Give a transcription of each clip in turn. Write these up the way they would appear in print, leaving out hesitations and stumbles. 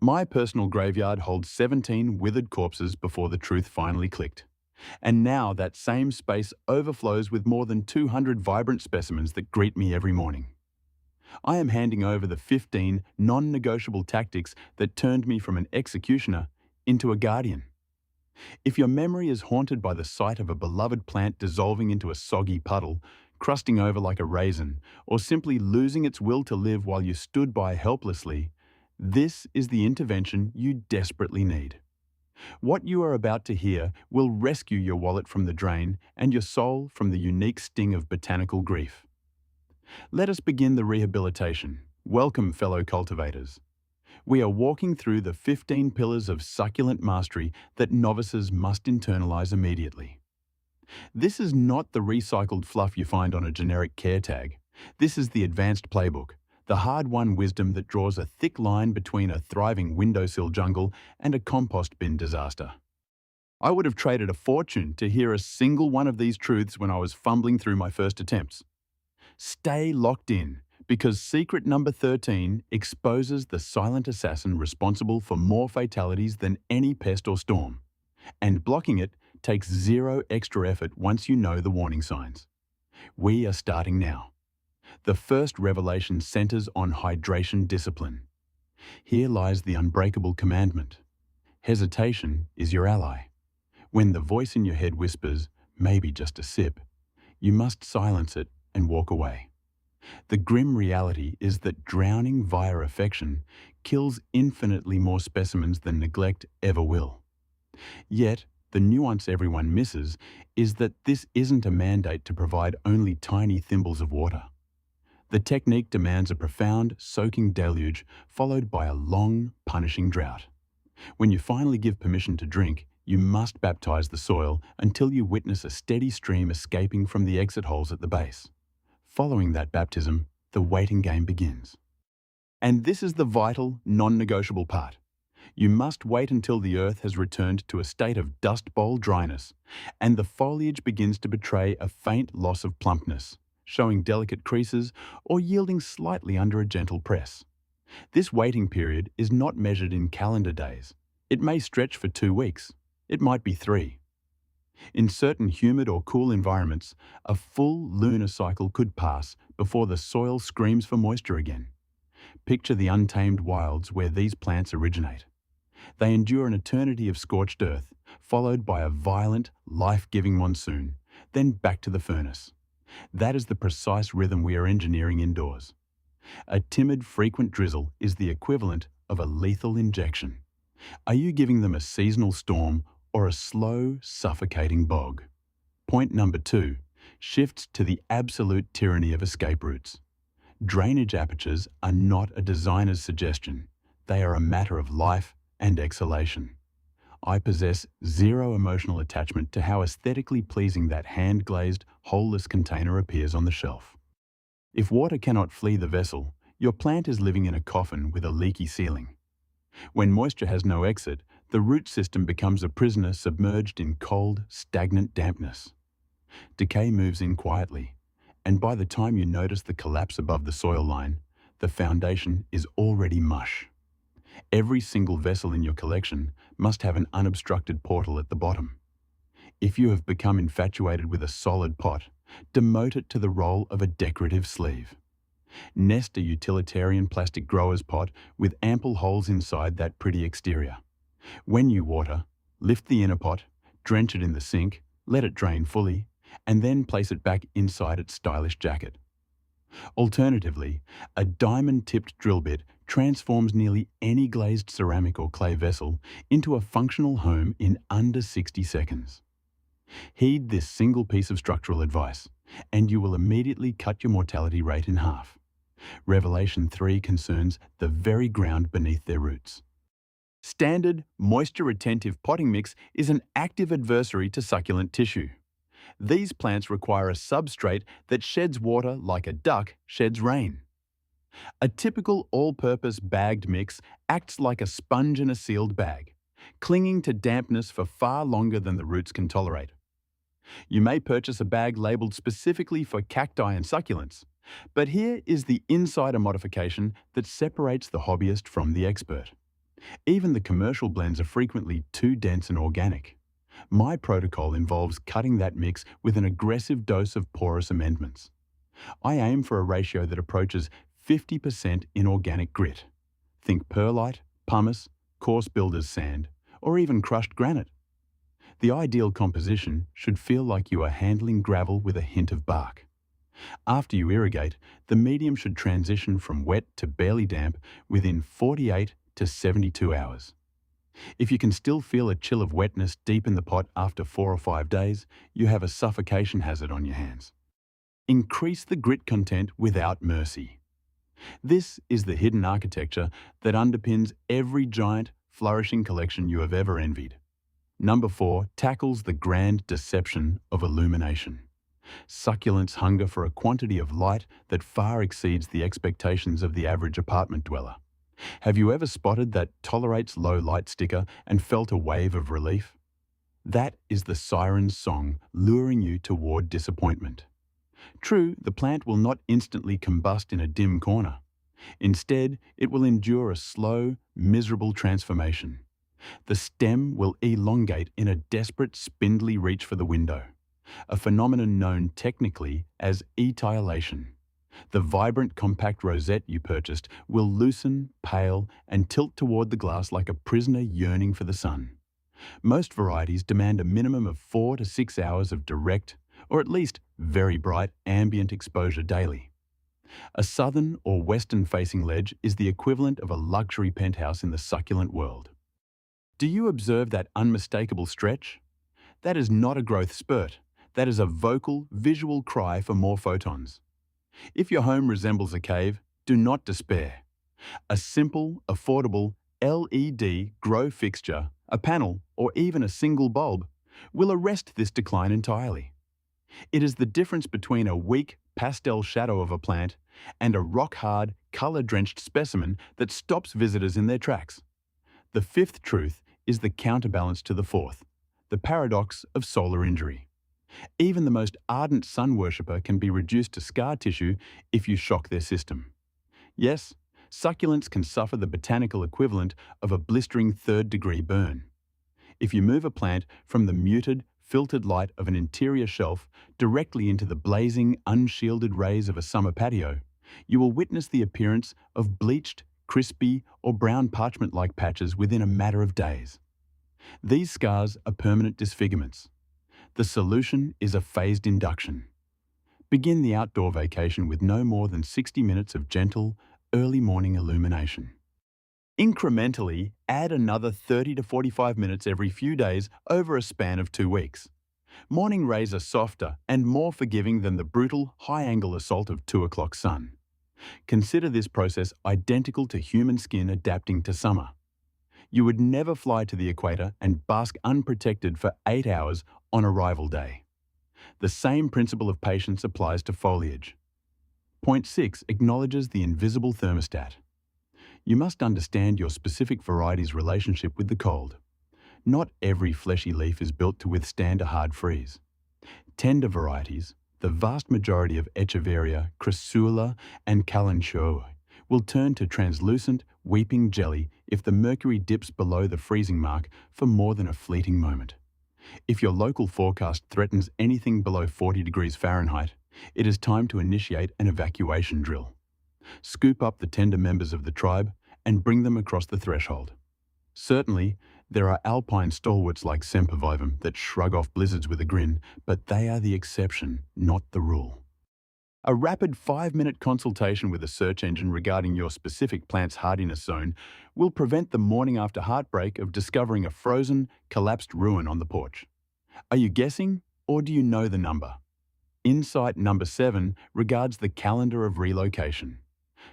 My personal graveyard holds 17 withered corpses before the truth finally clicked. And now that same space overflows with more than 200 vibrant specimens that greet me every morning. I am handing over the 15 non-negotiable tactics that turned me from an executioner into a guardian. If your memory is haunted by the sight of a beloved plant dissolving into a soggy puddle, crusting over like a raisin, or simply losing its will to live while you stood by helplessly, this is the intervention you desperately need. What you are about to hear will rescue your wallet from the drain and your soul from the unique sting of botanical grief. Let us begin the rehabilitation. Welcome, fellow cultivators. We are walking through the 15 pillars of succulent mastery that novices must internalize immediately. This is not the recycled fluff you find on a generic care tag. This is the advanced playbook, the hard-won wisdom that draws a thick line between a thriving windowsill jungle and a compost bin disaster. I would have traded a fortune to hear a single one of these truths when I was fumbling through my first attempts. Stay locked in, because secret number 13 exposes the silent assassin responsible for more fatalities than any pest or storm. And blocking it takes zero extra effort once you know the warning signs. We are starting now. The first revelation centers on hydration discipline. Here lies the unbreakable commandment. Hesitation is your ally. When the voice in your head whispers, maybe just a sip, you must silence it and walk away. The grim reality is that drowning via affection kills infinitely more specimens than neglect ever will. Yet, the nuance everyone misses is that this isn't a mandate to provide only tiny thimbles of water. The technique demands a profound, soaking deluge followed by a long, punishing drought. When you finally give permission to drink, you must baptize the soil until you witness a steady stream escaping from the exit holes at the base. Following that baptism, the waiting game begins. And this is the vital, non-negotiable part. You must wait until the earth has returned to a state of dust bowl dryness, and the foliage begins to betray a faint loss of plumpness, showing delicate creases or yielding slightly under a gentle press. This waiting period is not measured in calendar days. It may stretch for 2 weeks. It might be 3. In certain humid or cool environments, a full lunar cycle could pass before the soil screams for moisture again. Picture the untamed wilds where these plants originate. They endure an eternity of scorched earth, followed by a violent, life-giving monsoon, then back to the furnace. That is the precise rhythm we are engineering indoors. A timid, frequent drizzle is the equivalent of a lethal injection. Are you giving them a seasonal storm or a slow, suffocating bog? Point number 2 shifts to the absolute tyranny of escape routes. Drainage apertures are not a designer's suggestion. They are a matter of life and exhalation. I possess zero emotional attachment to how aesthetically pleasing that hand-glazed, holeless container appears on the shelf. If water cannot flee the vessel, your plant is living in a coffin with a leaky ceiling. When moisture has no exit, the root system becomes a prisoner submerged in cold, stagnant dampness. Decay moves in quietly, and by the time you notice the collapse above the soil line, the foundation is already mush. Every single vessel in your collection must have an unobstructed portal at the bottom. If you have become infatuated with a solid pot, demote it to the role of a decorative sleeve. Nest a utilitarian plastic grower's pot with ample holes inside that pretty exterior. When you water, lift the inner pot, drench it in the sink, let it drain fully, and then place it back inside its stylish jacket. Alternatively, a diamond-tipped drill bit transforms nearly any glazed ceramic or clay vessel into a functional home in under 60 seconds. Heed this single piece of structural advice, and you will immediately cut your mortality rate in half. Revelation 3 concerns the very ground beneath their roots. Standard, moisture-retentive potting mix is an active adversary to succulent tissue. These plants require a substrate that sheds water like a duck sheds rain. A typical all-purpose bagged mix acts like a sponge in a sealed bag, clinging to dampness for far longer than the roots can tolerate. You may purchase a bag labeled specifically for cacti and succulents, but here is the insider modification that separates the hobbyist from the expert. Even the commercial blends are frequently too dense and organic. My protocol involves cutting that mix with an aggressive dose of porous amendments. I aim for a ratio that approaches 50% inorganic grit. Think perlite, pumice, coarse builder's sand, or even crushed granite. The ideal composition should feel like you are handling gravel with a hint of bark. After you irrigate, the medium should transition from wet to barely damp within 48 to 72 hours. If you can still feel a chill of wetness deep in the pot after 4 or 5 days, you have a suffocation hazard on your hands. Increase the grit content without mercy. This is the hidden architecture that underpins every giant, flourishing collection you have ever envied. Number 4 tackles the grand deception of illumination. Succulents hunger for a quantity of light that far exceeds the expectations of the average apartment dweller. Have you ever spotted that tolerates low light sticker and felt a wave of relief? That is the siren's song luring you toward disappointment. True, the plant will not instantly combust in a dim corner. Instead, it will endure a slow, miserable transformation. The stem will elongate in a desperate, spindly reach for the window, a phenomenon known technically as etiolation. The vibrant, compact rosette you purchased will loosen, pale, and tilt toward the glass like a prisoner yearning for the sun. Most varieties demand a minimum of 4 to 6 hours of direct, or at least very bright, ambient exposure daily. A southern or western-facing ledge is the equivalent of a luxury penthouse in the succulent world. Do you observe that unmistakable stretch? That is not a growth spurt. That is a vocal, visual cry for more photons. If your home resembles a cave, do not despair. A simple, affordable LED grow fixture, a panel, or even a single bulb will arrest this decline entirely. It is the difference between a weak, pastel shadow of a plant and a rock-hard, color-drenched specimen that stops visitors in their tracks. The fifth truth is the counterbalance to the fourth, the paradox of solar injury. Even the most ardent sun worshipper can be reduced to scar tissue if you shock their system. Yes, succulents can suffer the botanical equivalent of a blistering third-degree burn. If you move a plant from the muted, filtered light of an interior shelf directly into the blazing, unshielded rays of a summer patio, you will witness the appearance of bleached, crispy, or brown parchment-like patches within a matter of days. These scars are permanent disfigurements. The solution is a phased induction. Begin the outdoor vacation with no more than 60 minutes of gentle, early morning illumination. Incrementally, add another 30 to 45 minutes every few days over a span of 2 weeks. Morning rays are softer and more forgiving than the brutal, high-angle assault of 2 o'clock sun. Consider this process identical to human skin adapting to summer. You would never fly to the equator and bask unprotected for 8 hours on arrival day. The same principle of patience applies to foliage. Point 6 acknowledges the invisible thermostat. You must understand your specific variety's relationship with the cold. Not every fleshy leaf is built to withstand a hard freeze. Tender varieties, the vast majority of Echeveria, Crassula, and Kalanchoe, will turn to translucent, weeping jelly if the mercury dips below the freezing mark for more than a fleeting moment. If your local forecast threatens anything below 40 degrees Fahrenheit, it is time to initiate an evacuation drill. Scoop up the tender members of the tribe and bring them across the threshold. Certainly, there are alpine stalwarts like Sempervivum that shrug off blizzards with a grin, but they are the exception, not the rule. A rapid 5-minute consultation with a search engine regarding your specific plant's hardiness zone will prevent the morning after heartbreak of discovering a frozen, collapsed ruin on the porch. Are you guessing, or do you know the number? Insight number 7 regards the calendar of relocation.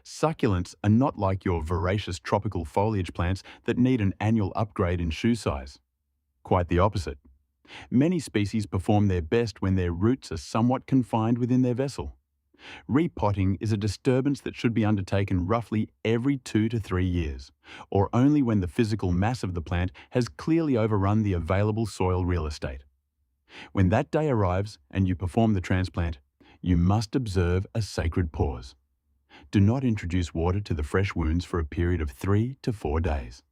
Succulents are not like your voracious tropical foliage plants that need an annual upgrade in shoe size. Quite the opposite. Many species perform their best when their roots are somewhat confined within their vessel. Repotting is a disturbance that should be undertaken roughly every 2 to 3 years, or only when the physical mass of the plant has clearly overrun the available soil real estate. When that day arrives and you perform the transplant, you must observe a sacred pause. Do not introduce water to the fresh wounds for a period of 3 to 4 days.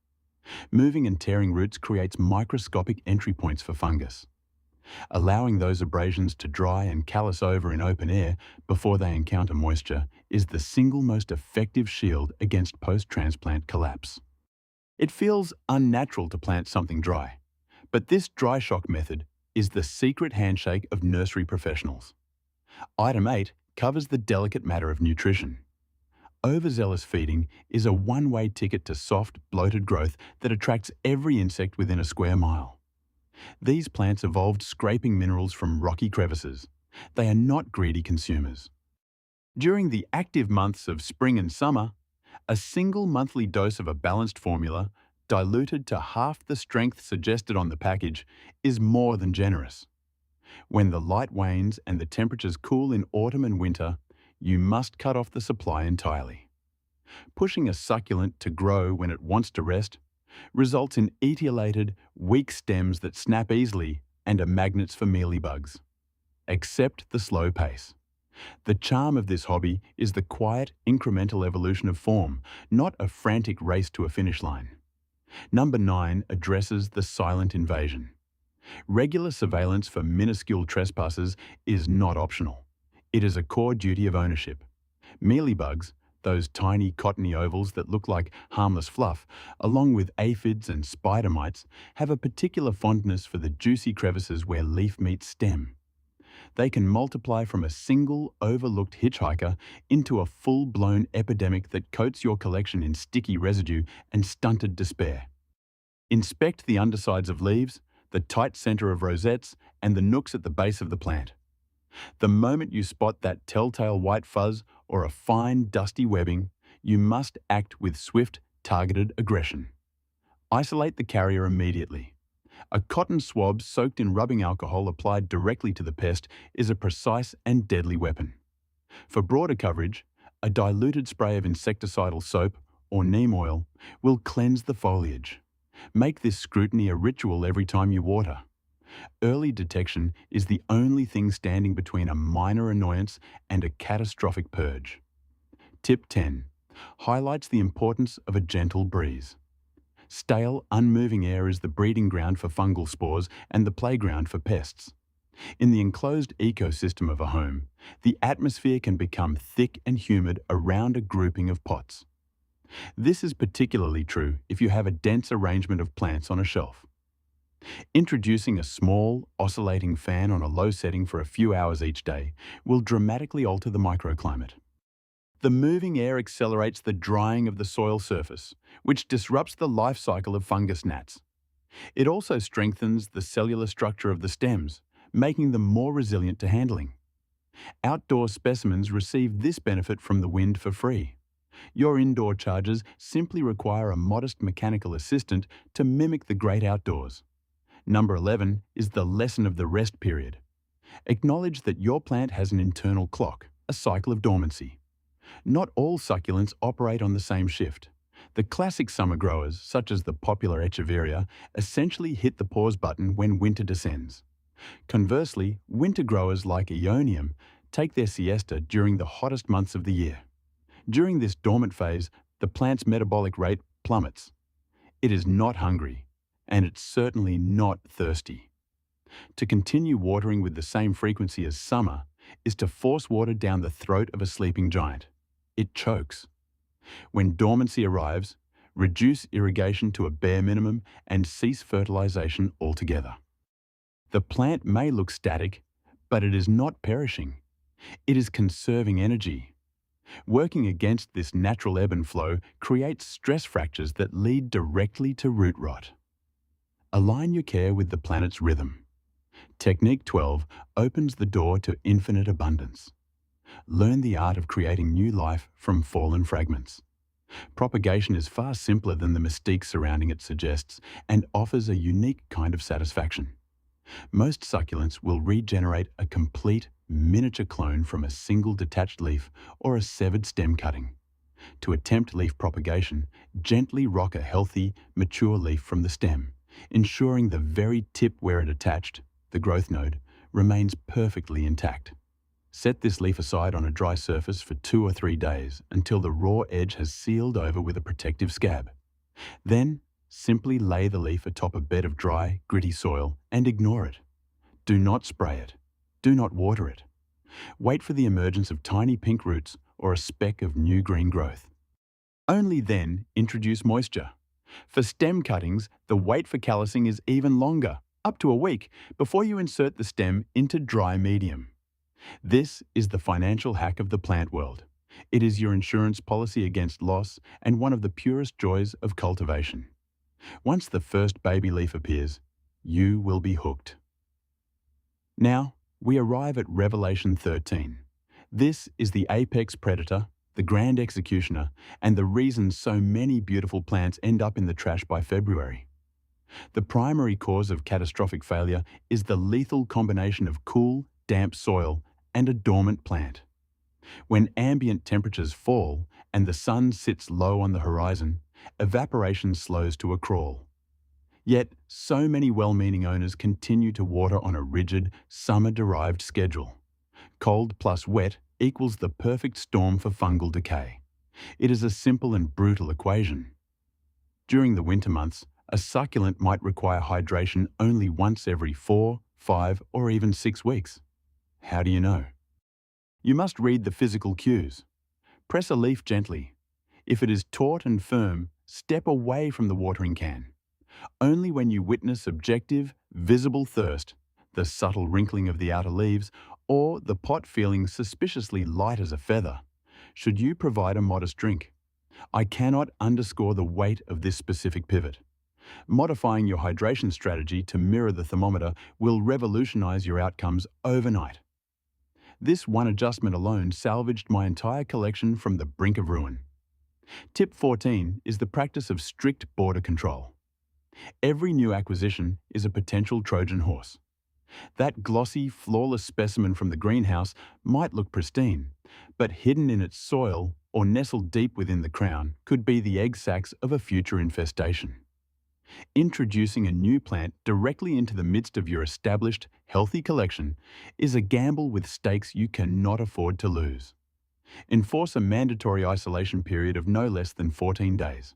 Moving and tearing roots creates microscopic entry points for fungus. Allowing those abrasions to dry and callus over in open air before they encounter moisture is the single most effective shield against post-transplant collapse. It feels unnatural to plant something dry, but this dry shock method is the secret handshake of nursery professionals. Item 8 covers the delicate matter of nutrition. Overzealous feeding is a one-way ticket to soft, bloated growth that attracts every insect within a square mile. These plants evolved scraping minerals from rocky crevices. They are not greedy consumers. During the active months of spring and summer, a single monthly dose of a balanced formula, diluted to half the strength suggested on the package, is more than generous. When the light wanes and the temperatures cool in autumn and winter, you must cut off the supply entirely. Pushing a succulent to grow when it wants to rest results in etiolated, weak stems that snap easily and are magnets for mealybugs. Accept the slow pace. The charm of this hobby is the quiet, incremental evolution of form, not a frantic race to a finish line. Number 9 addresses the silent invasion. Regular surveillance for minuscule trespassers is not optional. It is a core duty of ownership. Mealybugs, those tiny cottony ovals that look like harmless fluff, along with aphids and spider mites, have a particular fondness for the juicy crevices where leaf meets stem. They can multiply from a single, overlooked hitchhiker into a full-blown epidemic that coats your collection in sticky residue and stunted despair. Inspect the undersides of leaves, the tight center of rosettes, and the nooks at the base of the plant. The moment you spot that telltale white fuzz or a fine, dusty webbing, you must act with swift, targeted aggression. Isolate the carrier immediately. A cotton swab soaked in rubbing alcohol applied directly to the pest is a precise and deadly weapon. For broader coverage, a diluted spray of insecticidal soap or neem oil will cleanse the foliage. Make this scrutiny a ritual every time you water. Early detection is the only thing standing between a minor annoyance and a catastrophic purge. Tip 10 highlights the importance of a gentle breeze. Stale, unmoving air is the breeding ground for fungal spores and the playground for pests. In the enclosed ecosystem of a home, the atmosphere can become thick and humid around a grouping of pots. This is particularly true if you have a dense arrangement of plants on a shelf. Introducing a small, oscillating fan on a low setting for a few hours each day will dramatically alter the microclimate. The moving air accelerates the drying of the soil surface, which disrupts the life cycle of fungus gnats. It also strengthens the cellular structure of the stems, making them more resilient to handling. Outdoor specimens receive this benefit from the wind for free. Your indoor charges simply require a modest mechanical assistant to mimic the great outdoors. Number 11 is the lesson of the rest period. Acknowledge that your plant has an internal clock, a cycle of dormancy. Not all succulents operate on the same shift. The classic summer growers, such as the popular Echeveria, essentially hit the pause button when winter descends. Conversely, winter growers like Aeonium take their siesta during the hottest months of the year. During this dormant phase, the plant's metabolic rate plummets. It is not hungry, and it's certainly not thirsty. To continue watering with the same frequency as summer is to force water down the throat of a sleeping giant. It chokes. When dormancy arrives, reduce irrigation to a bare minimum and cease fertilization altogether. The plant may look static, but it is not perishing. It is conserving energy. Working against this natural ebb and flow creates stress fractures that lead directly to root rot. Align your care with the planet's rhythm. Technique 12 opens the door to infinite abundance. Learn the art of creating new life from fallen fragments. Propagation is far simpler than the mystique surrounding it suggests and offers a unique kind of satisfaction. Most succulents will regenerate a complete, miniature clone from a single detached leaf or a severed stem cutting. To attempt leaf propagation, gently rock a healthy, mature leaf from the stem, ensuring the very tip where it attached, the growth node, remains perfectly intact. Set this leaf aside on a dry surface for 2 or 3 days until the raw edge has sealed over with a protective scab. Then, Simply lay the leaf atop a bed of dry, gritty soil and ignore it. Do not spray it. Do not water it. Wait for the emergence of tiny pink roots or a speck of new green growth. Only then introduce moisture. For stem cuttings, the wait for callousing is even longer, up to a week, before you insert the stem into dry medium. This is the financial hack of the plant world. It is your insurance policy against loss and one of the purest joys of cultivation. Once the first baby leaf appears, you will be hooked. Now, we arrive at Revelation 13. This is the apex predator, the grand executioner, and the reason so many beautiful plants end up in the trash by February. The primary cause of catastrophic failure is the lethal combination of cool, damp soil and a dormant plant. When ambient temperatures fall and the sun sits low on the horizon, evaporation slows to a crawl. Yet, so many well-meaning owners continue to water on a rigid, summer-derived schedule. Cold plus wet equals the perfect storm for fungal decay. It is a simple and brutal equation. During the winter months, a succulent might require hydration only once every 4, 5, or even 6 weeks. How do you know? You must read the physical cues. Press a leaf gently. If it is taut and firm, step away from the watering can. Only when you witness objective, visible thirst, the subtle wrinkling of the outer leaves, or the pot feeling suspiciously light as a feather, should you provide a modest drink. I cannot underscore the weight of this specific pivot. Modifying your hydration strategy to mirror the thermometer will revolutionize your outcomes overnight. This one adjustment alone salvaged my entire collection from the brink of ruin. Tip 14 is the practice of strict border control. Every new acquisition is a potential Trojan horse. That glossy, flawless specimen from the greenhouse might look pristine, but hidden in its soil or nestled deep within the crown could be the egg sacs of a future infestation. Introducing a new plant directly into the midst of your established, healthy collection is a gamble with stakes you cannot afford to lose. Enforce a mandatory isolation period of no less than 14 days.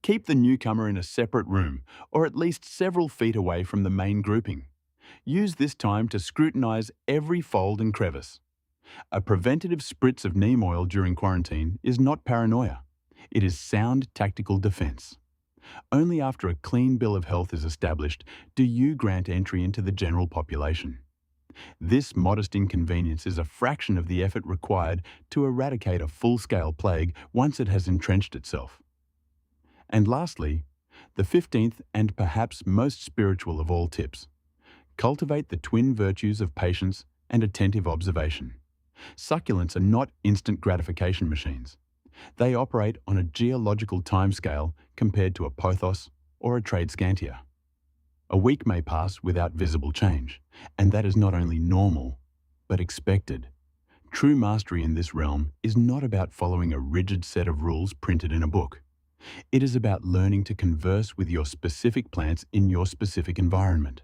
Keep the newcomer in a separate room, or at least several feet away from the main grouping. Use this time to scrutinize every fold and crevice. A preventative spritz of neem oil during quarantine is not paranoia. It is sound tactical defense. Only after a clean bill of health is established do you grant entry into the general population. This modest inconvenience is a fraction of the effort required to eradicate a full-scale plague once it has entrenched itself. And lastly, the 15th and perhaps most spiritual of all tips. Cultivate the twin virtues of patience and attentive observation. Succulents are not instant gratification machines. They operate on a geological timescale compared to a pothos or a tradescantia. A week may pass without visible change, and that is not only normal, but expected. True mastery in this realm is not about following a rigid set of rules printed in a book. It is about learning to converse with your specific plants in your specific environment.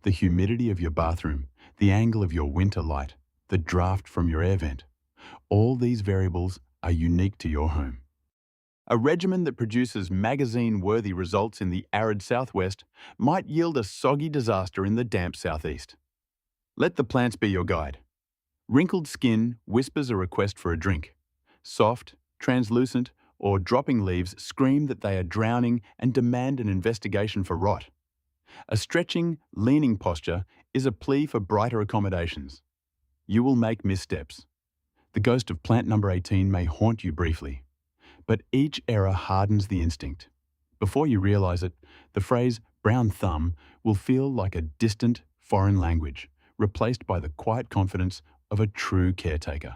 The humidity of your bathroom, the angle of your winter light, the draft from your air vent, all these variables are unique to your home. A regimen that produces magazine-worthy results in the arid southwest might yield a soggy disaster in the damp southeast. Let the plants be your guide. Wrinkled skin whispers a request for a drink. Soft, translucent, or dropping leaves scream that they are drowning and demand an investigation for rot. A stretching, leaning posture is a plea for brighter accommodations. You will make missteps. The ghost of plant number 18 may haunt you briefly, but each error hardens the instinct. Before you realize it, the phrase brown thumb will feel like a distant, foreign language, replaced by the quiet confidence of a true caretaker.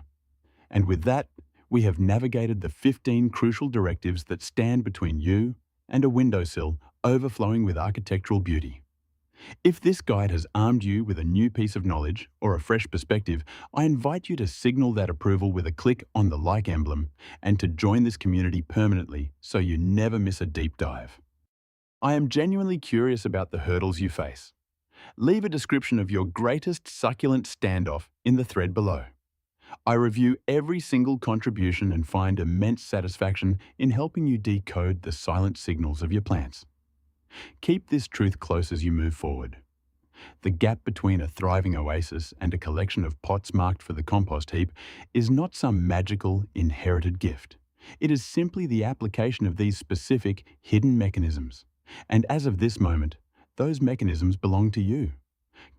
And with that, we have navigated the 15 crucial directives that stand between you and a windowsill overflowing with architectural beauty. If this guide has armed you with a new piece of knowledge or a fresh perspective, I invite you to signal that approval with a click on the like emblem and to join this community permanently so you never miss a deep dive. I am genuinely curious about the hurdles you face. Leave a description of your greatest succulent standoff in the thread below. I review every single contribution and find immense satisfaction in helping you decode the silent signals of your plants. Keep this truth close as you move forward. The gap between a thriving oasis and a collection of pots marked for the compost heap is not some magical, inherited gift. It is simply the application of these specific, hidden mechanisms. And as of this moment, those mechanisms belong to you.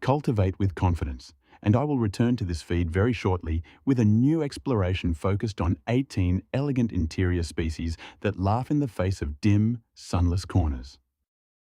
Cultivate with confidence, and I will return to this feed very shortly with a new exploration focused on 18 elegant interior species that laugh in the face of dim, sunless corners.